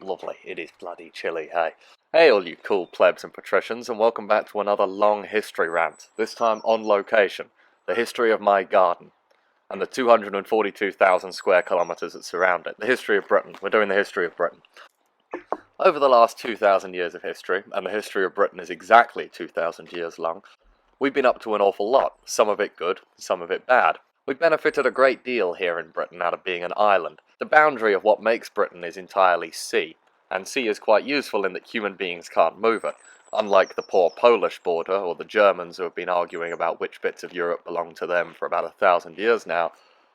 lovely. It is bloody chilly, hey. Hey all you cool plebs and patricians, and welcome back to another long history rant, this time on location, the history of my garden, and the 242,000 square kilometres that surround it, the history of Britain. We're doing the history of Britain. Over the last 2,000 years of history, and the history of Britain is exactly 2,000 years long, we've been up to an awful lot, some of it good, some of it bad. We've benefited a great deal here in Britain out of being an island. The boundary of what makes Britain is entirely sea, and sea is quite useful in that human beings can't move it, unlike the poor Polish border, or the Germans who have been arguing about which bits of Europe belong to them for about 1,000 years now.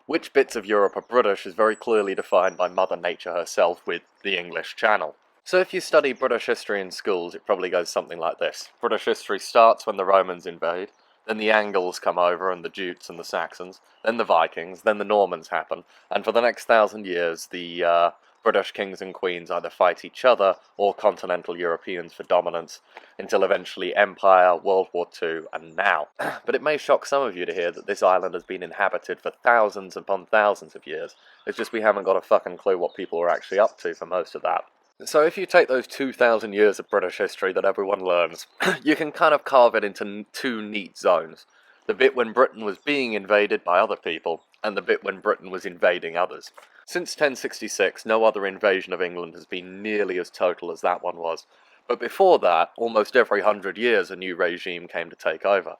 Which bits of Europe are British is very clearly defined by Mother Nature herself with the English Channel. So if you study British history in schools, it probably goes something like this. British history starts when the Romans invade, then the Angles come over and the Jutes and the Saxons, then the Vikings, then the Normans happen, and for the next 1,000 years the British kings and queens either fight each other or continental Europeans for dominance, until eventually Empire, World War II, and now. But it may shock some of you to hear that this island has been inhabited for thousands upon thousands of years. It's just we haven't got a fucking clue what people were actually up to for most of that. So if you take those 2,000 years of British history that everyone learns, you can kind of carve it into two neat zones. The bit when Britain was being invaded by other people, and the bit when Britain was invading others. Since 1066, no other invasion of England has been nearly as total as that one was. But before that, almost every 100 years a new regime came to take over.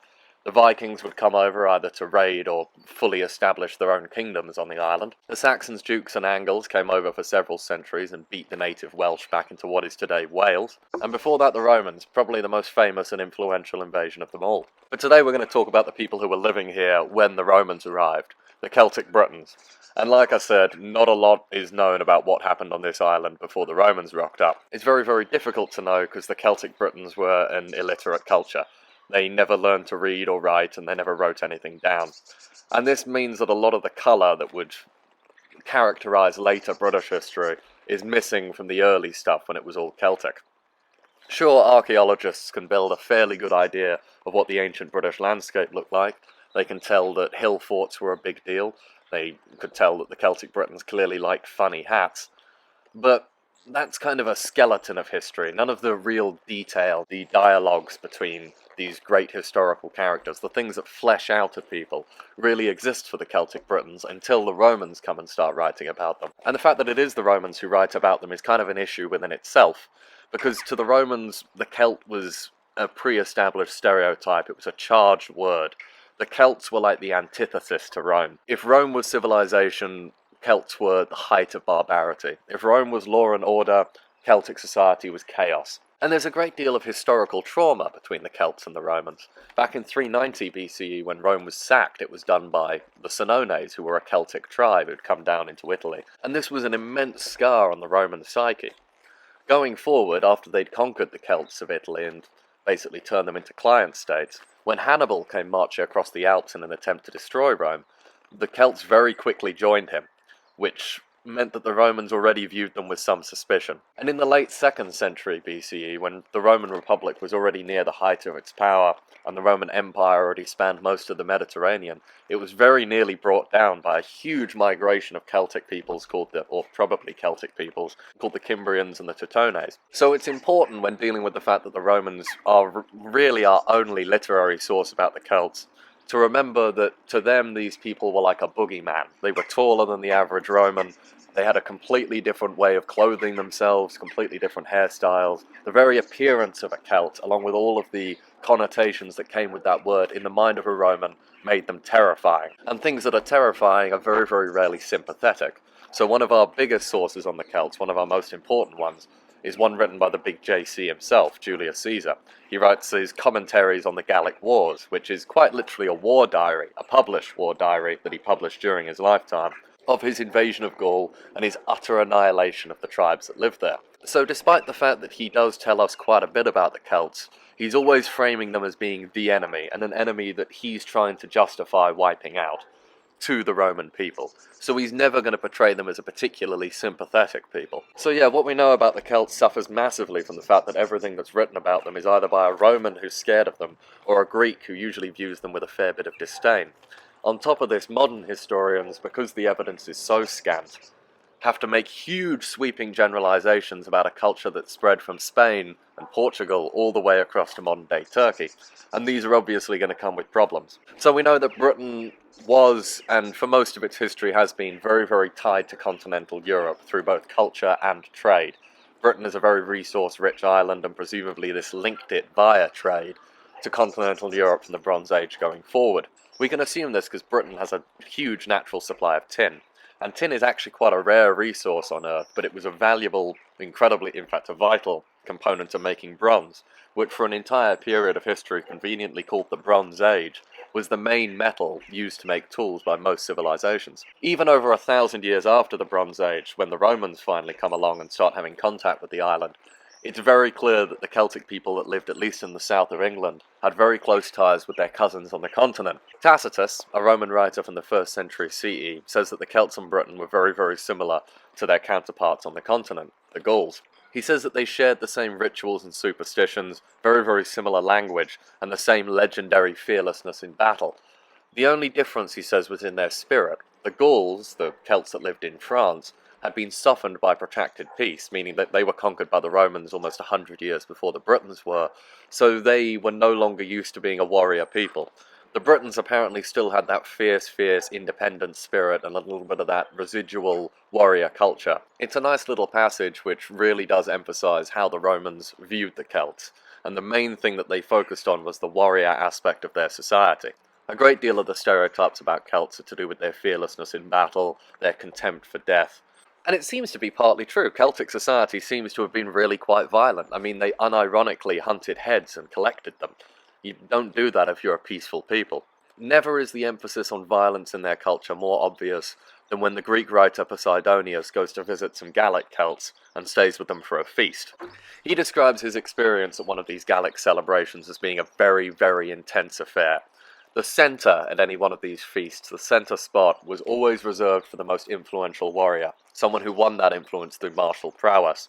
The Vikings would come over either to raid or fully establish their own kingdoms on the island. The Saxons, Jutes and Angles came over for several centuries and beat the native Welsh back into what is today Wales. And before that the Romans, probably the most famous and influential invasion of them all. But today we're going to talk about the people who were living here when the Romans arrived, the Celtic Britons. And like I said, not a lot is known about what happened on this island before the Romans rocked up. It's very, very difficult to know because the Celtic Britons were an illiterate culture. They never learned to read or write, and they never wrote anything down. And this means that a lot of the colour that would characterise later British history is missing from the early stuff when it was all Celtic. Sure, archaeologists can build a fairly good idea of what the ancient British landscape looked like. They can tell that hill forts were a big deal. They could tell that the Celtic Britons clearly liked funny hats. But that's kind of a skeleton of history. None of the real detail, the dialogues between these great historical characters, the things that flesh out of people, really exist for the Celtic Britons until the Romans come and start writing about them. And the fact that it is the Romans who write about them is kind of an issue within itself, because to the Romans, the Celt was a pre-established stereotype. It was a charged word. The Celts were like the antithesis to Rome. If Rome was civilization, Celts were the height of barbarity. If Rome was law and order, Celtic society was chaos. And there's a great deal of historical trauma between the Celts and the Romans. Back in 390 BCE, when Rome was sacked, it was done by the Senones, who were a Celtic tribe who'd come down into Italy. And this was an immense scar on the Roman psyche. Going forward, after they'd conquered the Celts of Italy and basically turned them into client states, when Hannibal came marching across the Alps in an attempt to destroy Rome, the Celts very quickly joined him, which meant that the Romans already viewed them with some suspicion. And in the late 2nd century BCE, when the Roman Republic was already near the height of its power, and the Roman Empire already spanned most of the Mediterranean, it was very nearly brought down by a huge migration of Celtic peoples called probably Celtic peoples, called the Cimbrians and the Teutones. So it's important when dealing with the fact that the Romans are really our only literary source about the Celts, to remember that to them these people were like a boogeyman. They were taller than the average Roman. They had a completely different way of clothing themselves, completely different hairstyles. The very appearance of a Celt, along with all of the connotations that came with that word in the mind of a Roman, made them terrifying. And things that are terrifying are very, very rarely sympathetic. So one of our biggest sources on the Celts, one of our most important ones, is one written by the big JC himself, Julius Caesar. He writes his commentaries on the Gallic Wars, which is quite literally a war diary, a published war diary that he published during his lifetime, of his invasion of Gaul and his utter annihilation of the tribes that lived there. So despite the fact that he does tell us quite a bit about the Celts, he's always framing them as being the enemy, and an enemy that he's trying to justify wiping out to the Roman people. So he's never going to portray them as a particularly sympathetic people. So yeah, what we know about the Celts suffers massively from the fact that everything that's written about them is either by a Roman who's scared of them, or a Greek who usually views them with a fair bit of disdain. On top of this, modern historians, because the evidence is so scant, have to make huge sweeping generalizations about a culture that spread from Spain and Portugal all the way across to modern-day Turkey, and these are obviously going to come with problems. So we know that Britain was, and for most of its history has been, very, very tied to continental Europe through both culture and trade. Britain is a very resource-rich island, and presumably this linked it via trade to continental Europe from the Bronze Age going forward. We can assume this because Britain has a huge natural supply of tin, and tin is actually quite a rare resource on Earth, but it was a valuable, incredibly, in fact a vital component of making bronze, which for an entire period of history conveniently called the Bronze Age, was the main metal used to make tools by most civilizations. Even over 1,000 years after the Bronze Age, when the Romans finally come along and start having contact with the island, it's very clear that the Celtic people that lived at least in the south of England had very close ties with their cousins on the continent. Tacitus, a Roman writer from the 1st century CE, says that the Celts in Britain were very, very similar to their counterparts on the continent, the Gauls. He says that they shared the same rituals and superstitions, very, very similar language, and the same legendary fearlessness in battle. The only difference, he says, was in their spirit. The Gauls, the Celts that lived in France, had been softened by protracted peace, meaning that they were conquered by the Romans almost 100 years before the Britons were, so they were no longer used to being a warrior people. The Britons apparently still had that fierce, independent spirit and a little bit of that residual warrior culture. It's a nice little passage which really does emphasize how the Romans viewed the Celts, and the main thing that they focused on was the warrior aspect of their society. A great deal of the stereotypes about Celts are to do with their fearlessness in battle, their contempt for death. And it seems to be partly true. Celtic society seems to have been really quite violent. I mean, they unironically hunted heads and collected them. You don't do that if you're a peaceful people. Never is the emphasis on violence in their culture more obvious than when the Greek writer Poseidonius goes to visit some Gallic Celts and stays with them for a feast. He describes his experience at one of these Gallic celebrations as being a very, very intense affair. The centre at any one of these feasts, the centre spot, was always reserved for the most influential warrior, someone who won that influence through martial prowess.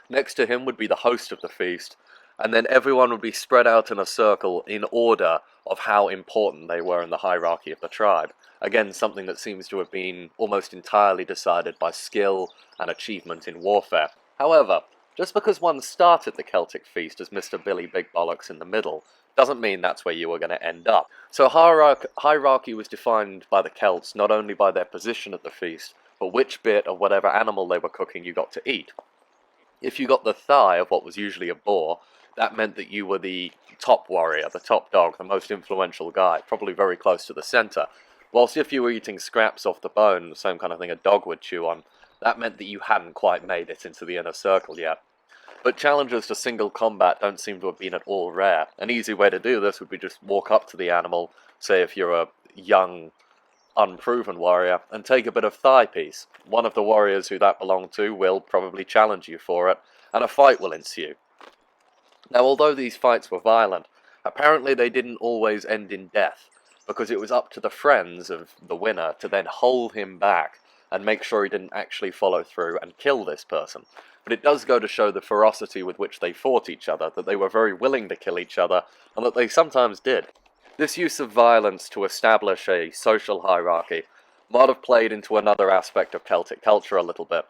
Next to him would be the host of the feast, and then everyone would be spread out in a circle in order of how important they were in the hierarchy of the tribe. Again, something that seems to have been almost entirely decided by skill and achievement in warfare. However, just because one started the Celtic feast as Mr. Billy Big Bollocks in the middle, doesn't mean that's where you were going to end up. So hierarchy was defined by the Celts not only by their position at the feast, but which bit of whatever animal they were cooking you got to eat. If you got the thigh of what was usually a boar, that meant that you were the top warrior, the top dog, the most influential guy, probably very close to the centre. Whilst if you were eating scraps off the bone, the same kind of thing a dog would chew on, that meant that you hadn't quite made it into the inner circle yet. But challenges to single combat don't seem to have been at all rare. An easy way to do this would be just walk up to the animal, say if you're a young, unproven warrior, and take a bit of thigh piece. One of the warriors who that belonged to will probably challenge you for it, and a fight will ensue. Now, although these fights were violent, apparently they didn't always end in death, because it was up to the friends of the winner to then hold him back and make sure he didn't actually follow through and kill this person. But it does go to show the ferocity with which they fought each other, that they were very willing to kill each other, and that they sometimes did. This use of violence to establish a social hierarchy might have played into another aspect of Celtic culture a little bit.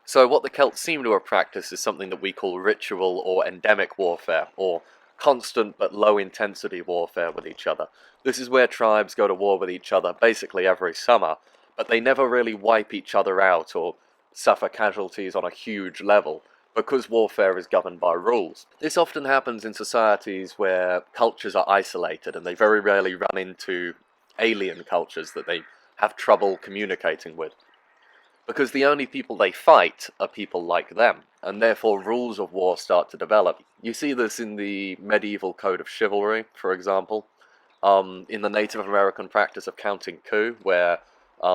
So what the Celts seem to have practiced is something that we call ritual or endemic warfare, or constant but low-intensity warfare with each other. This is where tribes go to war with each other basically every summer, but they never really wipe each other out or suffer casualties on a huge level, because warfare is governed by rules. This often happens in societies where cultures are isolated, and they very rarely run into alien cultures that they have trouble communicating with. Because the only people they fight are people like them, and therefore rules of war start to develop. You see this in the medieval code of chivalry, for example, in the Native American practice of counting coup, where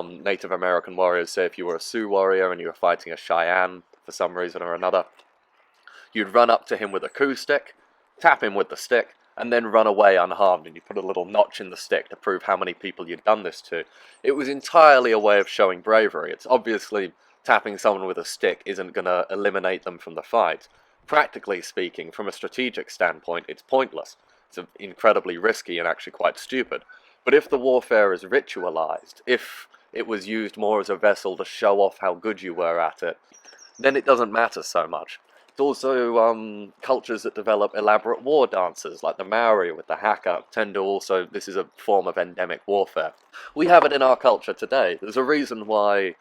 Native American warriors, say if you were a Sioux warrior and you were fighting a Cheyenne for some reason or another, you'd run up to him with a coup stick, tap him with the stick, and then run away unharmed, and you put a little notch in the stick to prove how many people you'd done this to. It was entirely a way of showing bravery. It's obviously tapping someone with a stick isn't going to eliminate them from the fight. Practically speaking, from a strategic standpoint, it's pointless. It's incredibly risky and actually quite stupid. But if the warfare is ritualized, if it was used more as a vessel to show off how good you were at it, then it doesn't matter so much. It's also cultures that develop elaborate war dances, like the Maori with the haka, tend to also, this is a form of endemic warfare. We have it in our culture today. There's a reason why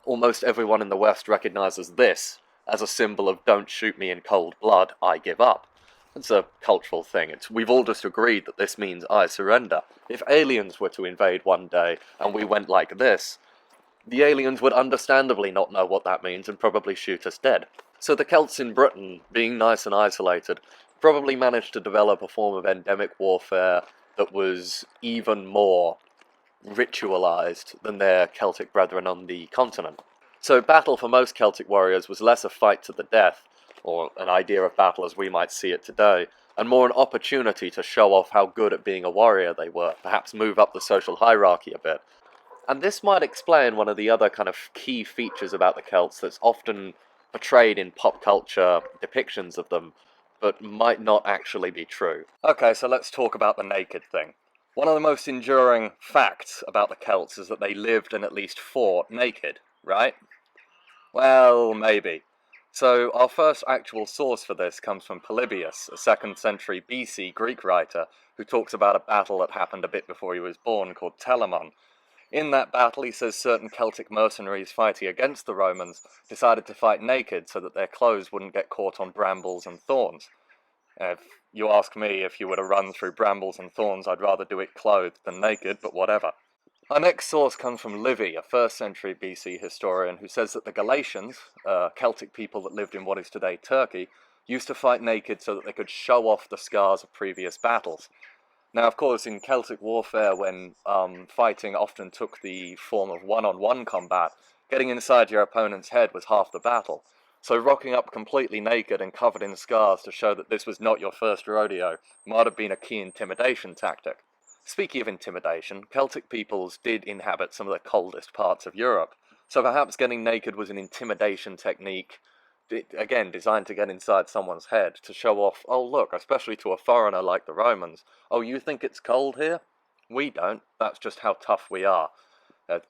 almost everyone in the West recognizes this as a symbol of don't shoot me in cold blood, I give up. It's a cultural thing. We've all just agreed that this means I surrender. If aliens were to invade one day and we went like this, the aliens would understandably not know what that means and probably shoot us dead. So the Celts in Britain, being nice and isolated, probably managed to develop a form of endemic warfare that was even more ritualized than their Celtic brethren on the continent. So battle for most Celtic warriors was less a fight to the death, or an idea of battle as we might see it today, and more an opportunity to show off how good at being a warrior they were, perhaps move up the social hierarchy a bit. And this might explain one of the other kind of key features about the Celts that's often portrayed in pop culture depictions of them, but might not actually be true. Okay, so let's talk about the naked thing. One of the most enduring facts about the Celts is that they lived and at least fought naked, right? Well, maybe. So our first actual source for this comes from Polybius, a 2nd century BC Greek writer, who talks about a battle that happened a bit before he was born called Telamon. In that battle, he says certain Celtic mercenaries fighting against the Romans decided to fight naked so that their clothes wouldn't get caught on brambles and thorns. If you ask me, if you were to run through brambles and thorns, I'd rather do it clothed than naked, but whatever. Our next source comes from Livy, a 1st century BC historian, who says that the Galatians, Celtic people that lived in what is today Turkey, used to fight naked so that they could show off the scars of previous battles. Now, of course, in Celtic warfare, when fighting often took the form of one-on-one combat, getting inside your opponent's head was half the battle. So rocking up completely naked and covered in scars to show that this was not your first rodeo might have been a key intimidation tactic. Speaking of intimidation, Celtic peoples did inhabit some of the coldest parts of Europe, so perhaps getting naked was an intimidation technique, again, designed to get inside someone's head, to show off, oh look, especially to a foreigner like the Romans, oh, you think it's cold here? We don't, that's just how tough we are.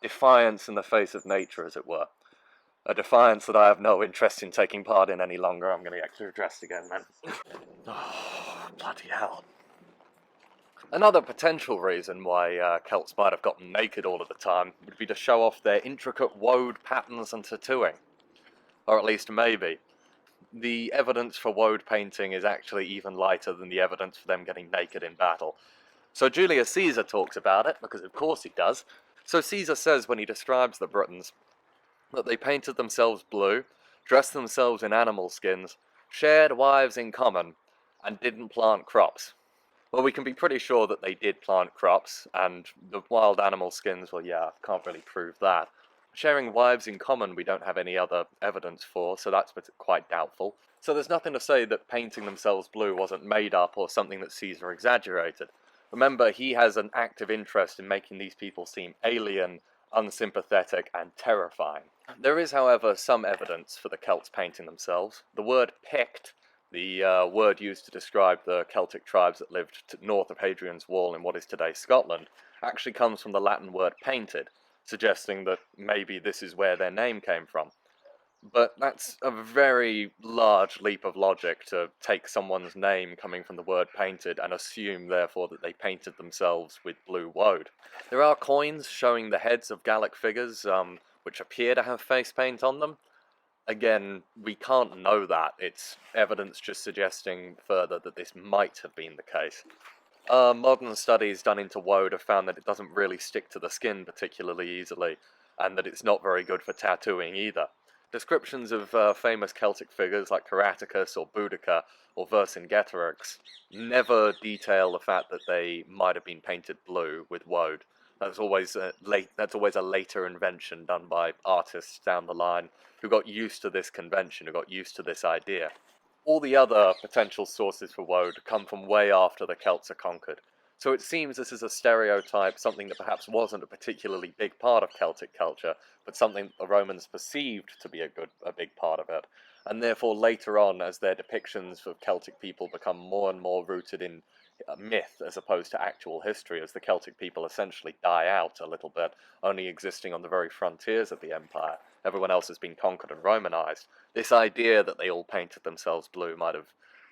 Defiance in the face of nature, as it were. A defiance that I have no interest in taking part in any longer. I'm going to get dressed again, man. Oh, bloody hell. Another potential reason why Celts might have gotten naked all of the time would be to show off their intricate woad patterns and tattooing. Or at least maybe. The evidence for woad painting is actually even lighter than the evidence for them getting naked in battle. So Julius Caesar talks about it, because of course he does. So Caesar says when he describes the Britons that they painted themselves blue, dressed themselves in animal skins, shared wives in common, and didn't plant crops. Well, we can be pretty sure that they did plant crops, and the wild animal skins, well, yeah, can't really prove that. Sharing wives in common we don't have any other evidence for, so that's quite doubtful. So there's nothing to say that painting themselves blue wasn't made up or something that Caesar exaggerated. Remember, he has an active interest in making these people seem alien, unsympathetic, and terrifying. There is, however, some evidence for the Celts painting themselves. The word Pict, the word used to describe the Celtic tribes that lived north of Hadrian's Wall in what is today Scotland, actually comes from the Latin word painted, suggesting that maybe this is where their name came from. But that's a very large leap of logic to take someone's name coming from the word painted and assume, therefore, that they painted themselves with blue woad. There are coins showing the heads of Gallic figures, which appear to have face paint on them. Again, we can't know that. It's evidence just suggesting further that this might have been the case. Modern studies done into woad have found that it doesn't really stick to the skin particularly easily, and that it's not very good for tattooing either. Descriptions of famous Celtic figures like Caraticus or Boudica or Vercingetorix never detail the fact that they might have been painted blue with woad. That's always a later invention done by artists down the line who got used to this convention, who got used to this idea. All the other potential sources for woad come from way after the Celts are conquered. So it seems this is a stereotype, something that perhaps wasn't a particularly big part of Celtic culture, but something the Romans perceived to be a big part of it. And therefore later on, as their depictions of Celtic people become more and more rooted in myth as opposed to actual history, as the Celtic people essentially die out a little bit, only existing on the very frontiers of the empire. Everyone else has been conquered and Romanized. This idea that they all painted themselves blue might have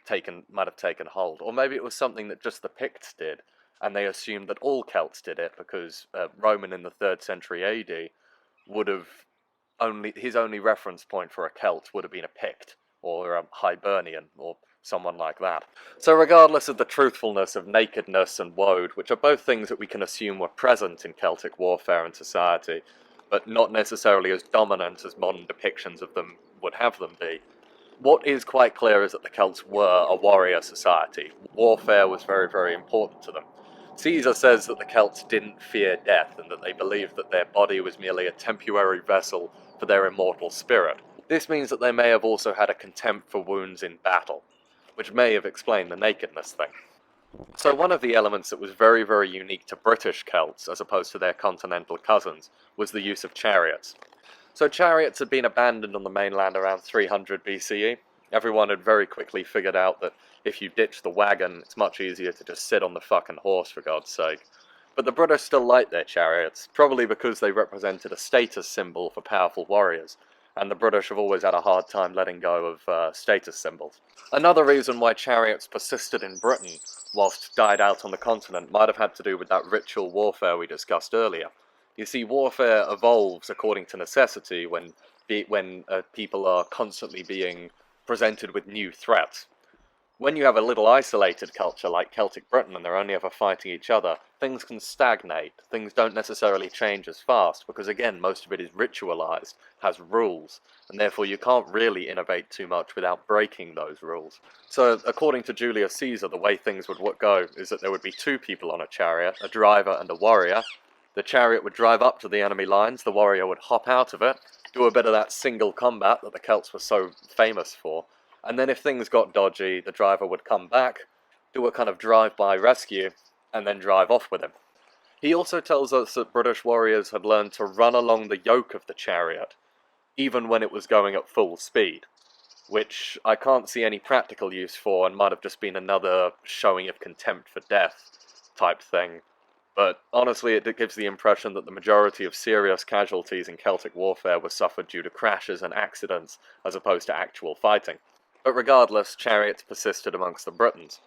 taken hold, or maybe it was something that just the Picts did, and they assumed that all Celts did it because Roman in the 3rd century AD would have his only reference point for a Celt would have been a Pict or a Hibernian or someone like that. So regardless of the truthfulness of nakedness and woad, which are both things that we can assume were present in Celtic warfare and society, but not necessarily as dominant as modern depictions of them would have them be, what is quite clear is that the Celts were a warrior society. Warfare was very, very important to them. Caesar says that the Celts didn't fear death, and that they believed that their body was merely a temporary vessel for their immortal spirit. This means that they may have also had a contempt for wounds in battle, which may have explained the nakedness thing. So one of the elements that was very, very unique to British Celts, as opposed to their continental cousins, was the use of chariots. So chariots had been abandoned on the mainland around 300 BCE. Everyone had very quickly figured out that if you ditch the wagon, it's much easier to just sit on the fucking horse, for God's sake. But the British still liked their chariots, probably because they represented a status symbol for powerful warriors, and the British have always had a hard time letting go of status symbols. Another reason why chariots persisted in Britain, whilst died out on the continent, might have had to do with that ritual warfare we discussed earlier. You see, warfare evolves according to necessity when people are constantly being presented with new threats. When you have a little isolated culture like Celtic Britain and they're only ever fighting each other, things can stagnate. Things don't necessarily change as fast because, again, most of it is ritualized, has rules, and therefore you can't really innovate too much without breaking those rules. So, according to Julius Caesar, the way things would go is that there would be 2 people on a chariot, a driver and a warrior. The chariot would drive up to the enemy lines, the warrior would hop out of it, do a bit of that single combat that the Celts were so famous for, and then if things got dodgy, the driver would come back, do a kind of drive-by rescue, and then drive off with him. He also tells us that British warriors had learned to run along the yoke of the chariot, even when it was going at full speed, which I can't see any practical use for and might have just been another showing of contempt for death type thing. But honestly, it gives the impression that the majority of serious casualties in Celtic warfare were suffered due to crashes and accidents, as opposed to actual fighting. But regardless, chariots persisted amongst the Britons.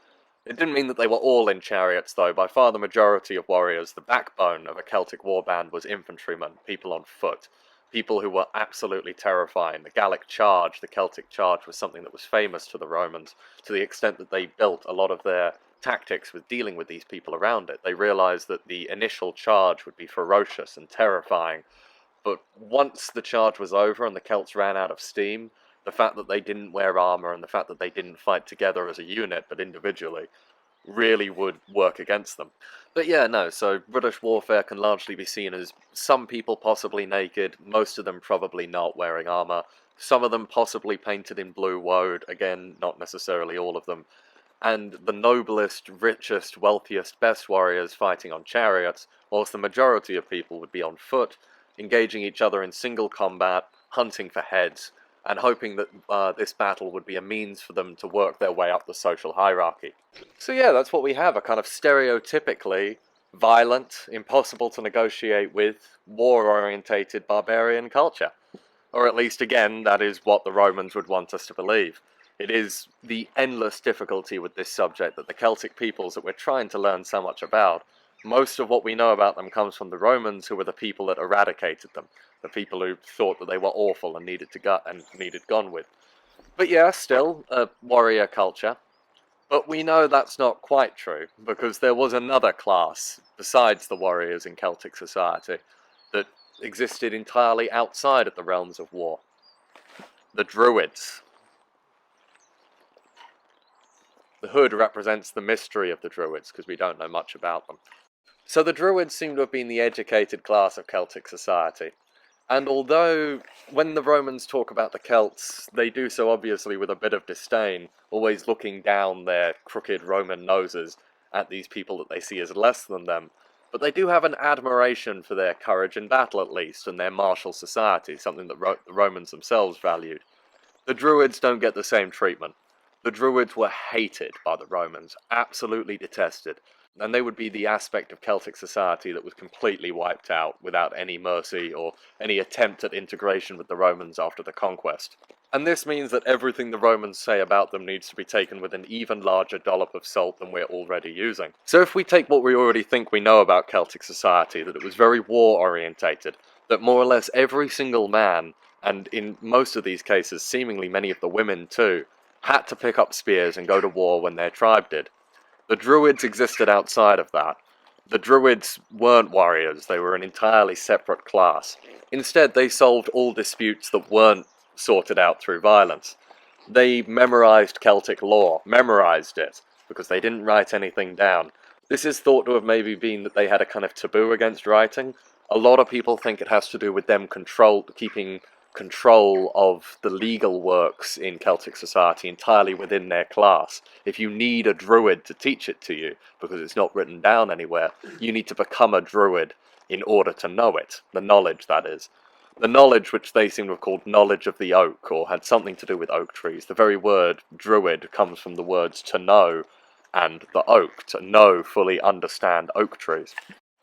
It didn't mean that they were all in chariots, though. By far the majority of warriors, the backbone of a Celtic warband was infantrymen, people on foot, people who were absolutely terrifying. The Gallic charge, the Celtic charge, was something that was famous to the Romans, to the extent that they built a lot of their tactics with dealing with these people around it. They realized that the initial charge would be ferocious and terrifying, but once the charge was over and the Celts ran out of steam, the fact that they didn't wear armor and the fact that they didn't fight together as a unit but individually really would work against them. But yeah, no, so British warfare can largely be seen as some people possibly naked, most of them probably not wearing armor, some of them possibly painted in blue woad, again, not necessarily all of them, and the noblest, richest, wealthiest, best warriors fighting on chariots, whilst the majority of people would be on foot, engaging each other in single combat, hunting for heads, and hoping that this battle would be a means for them to work their way up the social hierarchy. So yeah, that's what we have, a kind of stereotypically violent, impossible to negotiate with, war-orientated barbarian culture. Or at least, again, that is what the Romans would want us to believe. It is the endless difficulty with this subject that the Celtic peoples that we're trying to learn so much about, most of what we know about them comes from the Romans, who were the people that eradicated them, the people who thought that they were awful and needed gone with. But yeah, still a warrior culture. But we know that's not quite true, because there was another class, besides the warriors in Celtic society, that existed entirely outside of the realms of war. The Druids. The hood represents the mystery of the Druids, because we don't know much about them. So the Druids seem to have been the educated class of Celtic society. And although, when the Romans talk about the Celts, they do so obviously with a bit of disdain, always looking down their crooked Roman noses, at these people that they see as less than them, but they do have an admiration for their courage in battle at least, and their martial society, something that the Romans themselves valued. The Druids don't get the same treatment. The Druids were hated by the Romans, absolutely detested, and they would be the aspect of Celtic society that was completely wiped out without any mercy or any attempt at integration with the Romans after the conquest. And this means that everything the Romans say about them needs to be taken with an even larger dollop of salt than we're already using. So if we take what we already think we know about Celtic society, that it was very war-orientated, that more or less every single man, and in most of these cases seemingly many of the women too, had to pick up spears and go to war when their tribe did. The Druids existed outside of that. The Druids weren't warriors, they were an entirely separate class. Instead, they solved all disputes that weren't sorted out through violence. They memorized Celtic lore, memorized it, because they didn't write anything down. This is thought to have maybe been that they had a kind of taboo against writing. A lot of people think it has to do with them keeping control of the legal works in Celtic society entirely within their class. If you need a druid to teach it to you, because it's not written down anywhere, you need to become a druid in order to know it. The knowledge, that is. The knowledge which they seem to have called knowledge of the oak, or had something to do with oak trees. The very word druid comes from the words to know and the oak, to know, fully understand oak trees.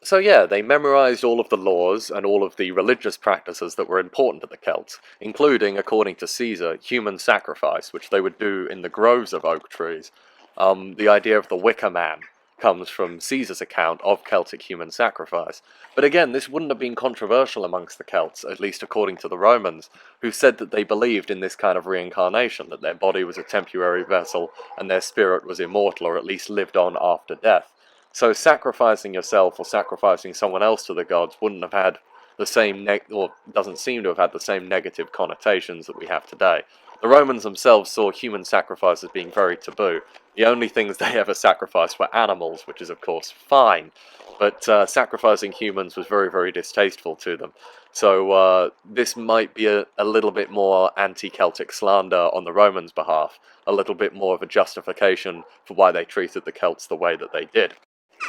So yeah, they memorized all of the laws and all of the religious practices that were important to the Celts, including, according to Caesar, human sacrifice, which they would do in the groves of oak trees. The idea of the wicker man comes from Caesar's account of Celtic human sacrifice. But again, this wouldn't have been controversial amongst the Celts, at least according to the Romans, who said that they believed in this kind of reincarnation, that their body was a temporary vessel and their spirit was immortal, or at least lived on after death. So sacrificing yourself or sacrificing someone else to the gods wouldn't have had the same or doesn't seem to have had the same negative connotations that we have today. The Romans themselves saw human sacrifice as being very taboo. The only things they ever sacrificed were animals, which is of course fine, but sacrificing humans was very, very distasteful to them. So this might be a little bit more anti-Celtic slander on the Romans' behalf, a little bit more of a justification for why they treated the Celts the way that they did.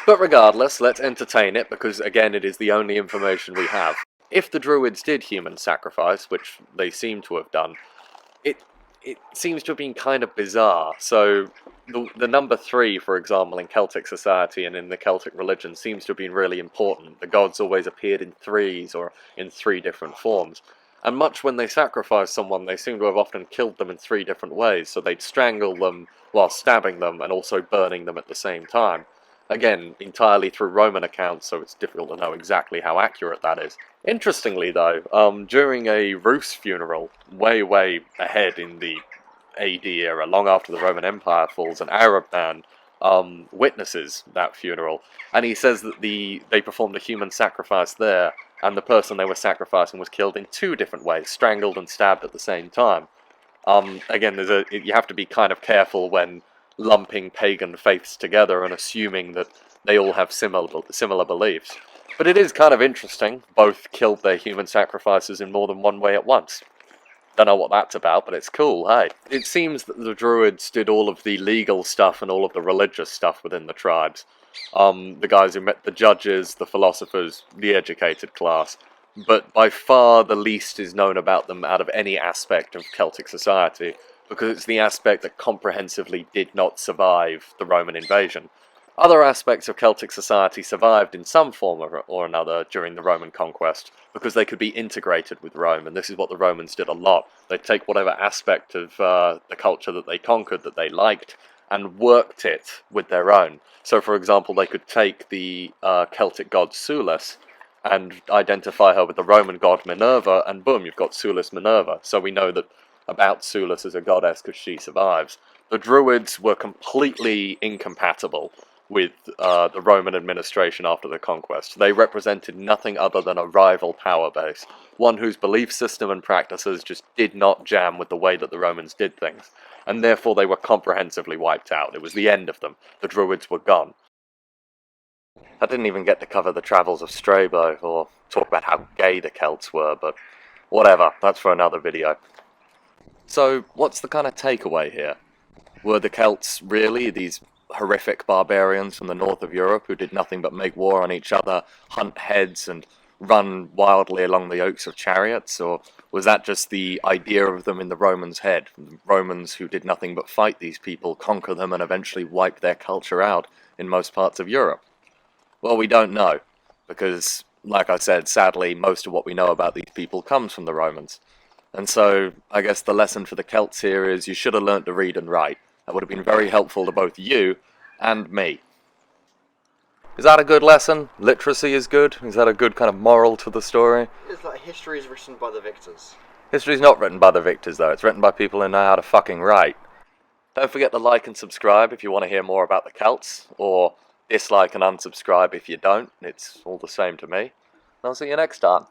But regardless, let's entertain it, because again it is the only information we have. If the Druids did human sacrifice, which they seem to have done, it seems to have been kind of bizarre. So the number 3, for example, in Celtic society and in the Celtic religion seems to have been really important. The gods always appeared in threes or in 3 different forms. And much when they sacrificed someone, they seem to have often killed them in 3 different ways. So they'd strangle them while stabbing them and also burning them at the same time. Again, entirely through Roman accounts, so it's difficult to know exactly how accurate that is. Interestingly though, during a Rus funeral, way ahead in the AD era, long after the Roman Empire falls, an Arab man witnesses that funeral, and he says that they performed a human sacrifice there, and the person they were sacrificing was killed in 2 different ways, strangled and stabbed at the same time. Again, you have to be kind of careful when lumping pagan faiths together and assuming that they all have similar beliefs. But it is kind of interesting. Both killed their human sacrifices in more than one way at once. Don't know what that's about, but it's cool, hey. It seems that the Druids did all of the legal stuff and all of the religious stuff within the tribes. The guys who met the judges, the philosophers, the educated class. But by far the least is known about them out of any aspect of Celtic society, because it's the aspect that comprehensively did not survive the Roman invasion. Other aspects of Celtic society survived in some form or another during the Roman conquest, because they could be integrated with Rome, and this is what the Romans did a lot. They'd take whatever aspect of the culture that they conquered, that they liked, and worked it with their own. So for example, they could take the Celtic god Sulis, and identify her with the Roman god Minerva, and boom, you've got Sulis Minerva. So we know that about Sulis as a goddess because she survives. The Druids were completely incompatible with the Roman administration after the conquest. They represented nothing other than a rival power base, one whose belief system and practices just did not jam with the way that the Romans did things, and therefore they were comprehensively wiped out. It was the end of them. The Druids were gone. I didn't even get to cover the travels of Strabo, or talk about how gay the Celts were, but whatever, that's for another video. So, what's the kind of takeaway here? Were the Celts really these horrific barbarians from the north of Europe who did nothing but make war on each other, hunt heads, and run wildly along the yokes of chariots? Or was that just the idea of them in the Romans' head? The Romans who did nothing but fight these people, conquer them, and eventually wipe their culture out in most parts of Europe? Well, we don't know, because, like I said, sadly, most of what we know about these people comes from the Romans. And so, I guess the lesson for the Celts here is you should have learnt to read and write. That would have been very helpful to both you and me. Is that a good lesson? Literacy is good? Is that a good kind of moral to the story? It's like history is written by the victors. History's not written by the victors, though. It's written by people who know how to fucking write. Don't forget to like and subscribe if you want to hear more about the Celts, or dislike and unsubscribe if you don't. It's all the same to me. And I'll see you next time.